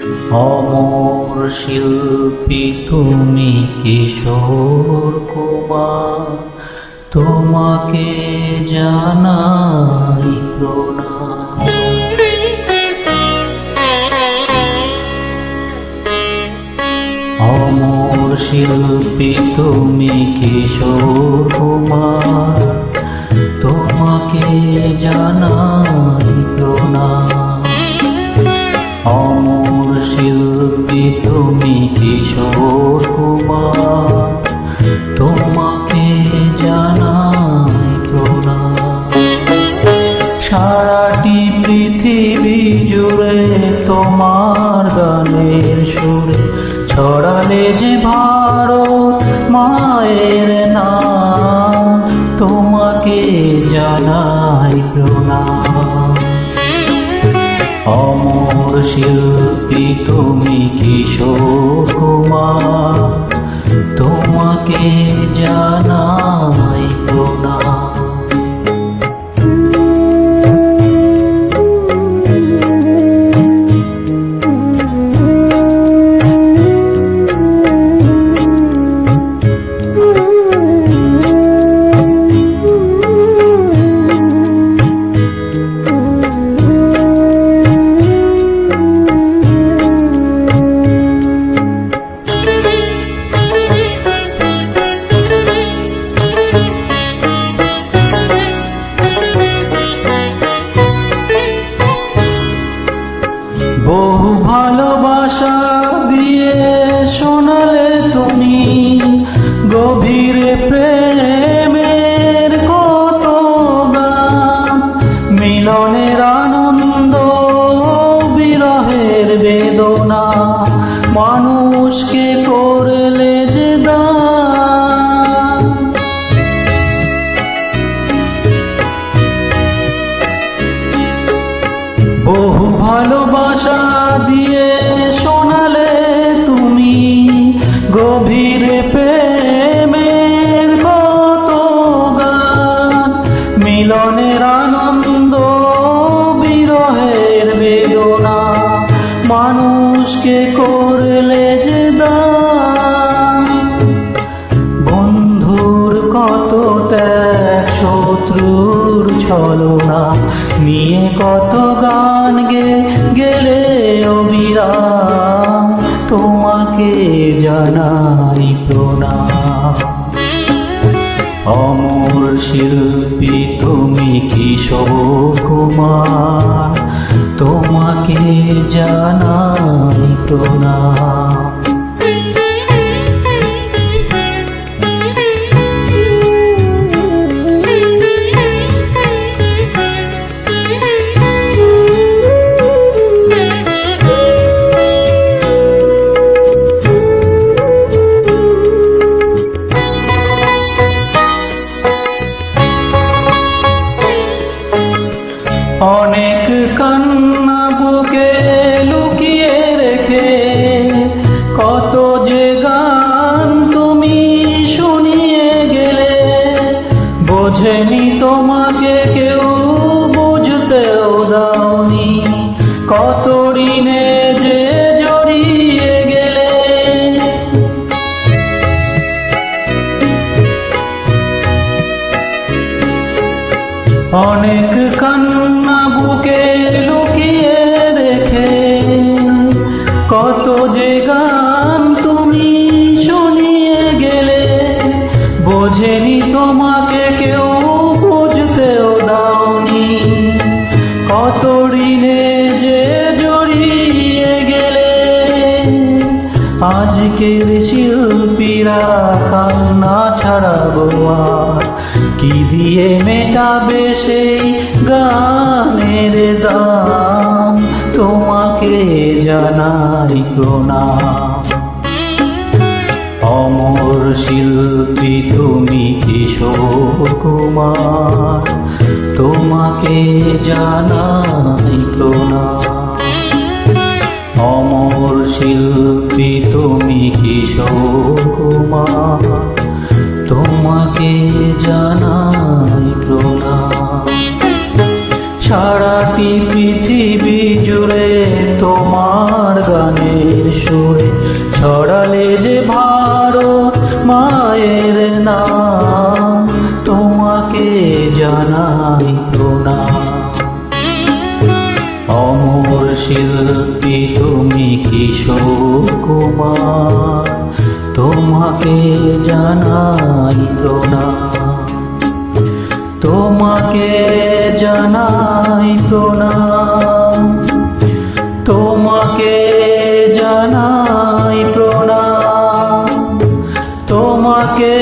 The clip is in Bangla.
অমর শিল্পী তুমি কিশোর কুমার, তোমাকে জানাই প্রণাম। অমর শিল্পী তুমি কিশোর কুমার, তোমাকে জানাই প্রণাম। অমর শিল্পী তুমি কিশোর কুমার, তোমাকে জানাই প্রণাম। সারাটি পৃথিবী জুড়ে তোমার গানের সুরে ছড়ালে যে ভারত মায়ের নাম, তোমাকে জানাই প্রণাম। অমর শিল্পী তুমি কিশোর কুমার, তোমাকে জানাই প্রণাম। বহু ভালোবাসা দিয়ে শোনালে তুমি গভীর প্রেমের কত গান, মিলনের আনন্দ বিরহের বেদনা, মানুষকে করলে যে দান। বহু ভালোবাসা দিয়ে শোনালে তুমি গভীর প্রেমের কত গান, মিলনের আনন্দ বিরহের বেদনা, মানুষকে করলে যে দান। বন্ধুর কত ত্যাগ, শত্রুর ছলনা নিয়ে কত গান গেলে অবিরাম, তোমাকে জানাই প্রণাম। অমর শিল্পী তুমি কিশোর কুমার, তোমাকে জানাই প্রণাম। অনেক কান্না বুকে লুকিয়ে রেখে কত যে গান তুমি শুনিয়ে গেলে, বোঝেনি তোমাকে কেউ, বুঝতেও দাওনি, কত ঋণে যে জড়িয়ে গেলে। অনেক কান্না বুকে লুকিয়ে রেখে কত যে গান তুমি শুনিয়ে গেলে, বোঝেনি তোমাকে কেউ, বুঝতেও দাওনি, কত ঋণে যে জড়িয়ে গেলে। আজকের শিল্পীরা কান্না ছাড়া গোয়ার কি দিয়ে মেটাবে সেই গানের দাম, তোমাকে জানাই প্রণাম। অমর শিল্পী তুমি কিশোর কুমার, তোমাকে জানাই প্রণাম। অমর শিল্পী তুমি কিশোর কুমার, তোমাকে জানাই প্রণাম। সারাটি পৃথিবী জুড়ে তোমার আমার গানের সুরে ছড়ালে যে ভারত মায়ের নাম, তোমাকে জানাই প্রণাম। অমর শিল্পী তুমি কিশোর কুমার, তোমাকে জানাই প্রণাম, তোমাকে জানাই প্রণাম, তোমাকে জানাই প্রণাম, তোমাকে